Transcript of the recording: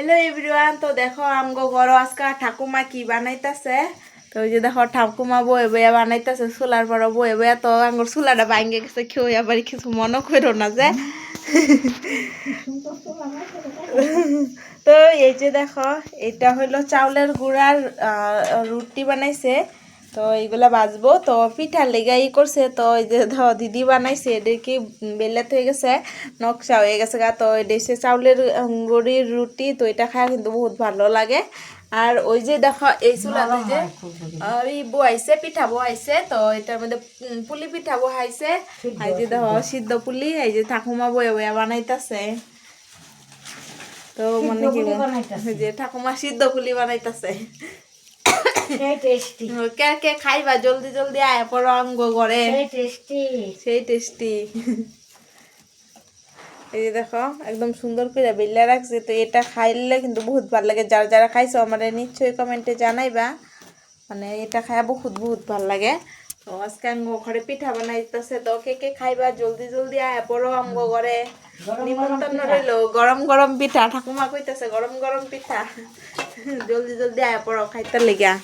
Hello everyone, তো দেখো আমগো ঘর আজকে ঠাকুমা কি বানাইতেছে। তো ওই যে দেখো ঠাকুমা বয়ে বয়ে বানাইতেছে চুলার পর বয়ে বয়ে। তো আঙ্গুর চুলাটা ভাঙ্গে গেছে, কেউ আবার কিছু মনে করো না যে। তো এই যে দেখো, এটা হইলো চাউলের গুঁড়ার রুটি বানাইছে। তো এইগুলা বাজবো, তো পিঠার লেগে ই করছে। তো এই যে দিদি বানাইছে, এটা কি বেলে হয়ে গেছে, নকশা হয়ে গেছে গা। তো এটা হচ্ছে চাউলের গুঁড়ির রুটি। তো এটা খাওয়া কিন্তু বহুত ভালো লাগে। আর ওই যে দেখো এই চুলাতে যে ওই বহাইছে, পিঠা বহাইছে। তো এটার মধ্যে পুলি পিঠা বহাইছে। এই যে দেখো সিদ্ধ পুলি, এই যে ঠাকুমা বয়ে বয়ে বানাইতেছে। তো মানে কি যে ঠাকুমা সিদ্ধ পুলি বানাইতেছে। কে কে খাইবা জলদি জলদি আয় পর অঙ্গ করে, সেই টেস্টি। এই যে দেখো একদম সুন্দর করে বেলে রাখছে। তো এটা খাইলে কিন্তু বহুত ভালো লাগে। যারা যারা খাইছো আমার নিশ্চয়ই কমেন্টে জানাইবা, মানে এটা খাইয়া বহুত বহুত ভাল লাগে। তো আজকে আমগো ঘরে পিঠা বানাইতেছে। তো কে কে খাইবা জলদি জলদি আয় পড়ো আমগো ঘরে, নিমন্ত্রণ রইলো। গরম গরম পিঠা, ঠাকুমা কইতেছে গরম গরম পিঠা। জলদি জলদি আয় পড়ো খাইতে লেগা।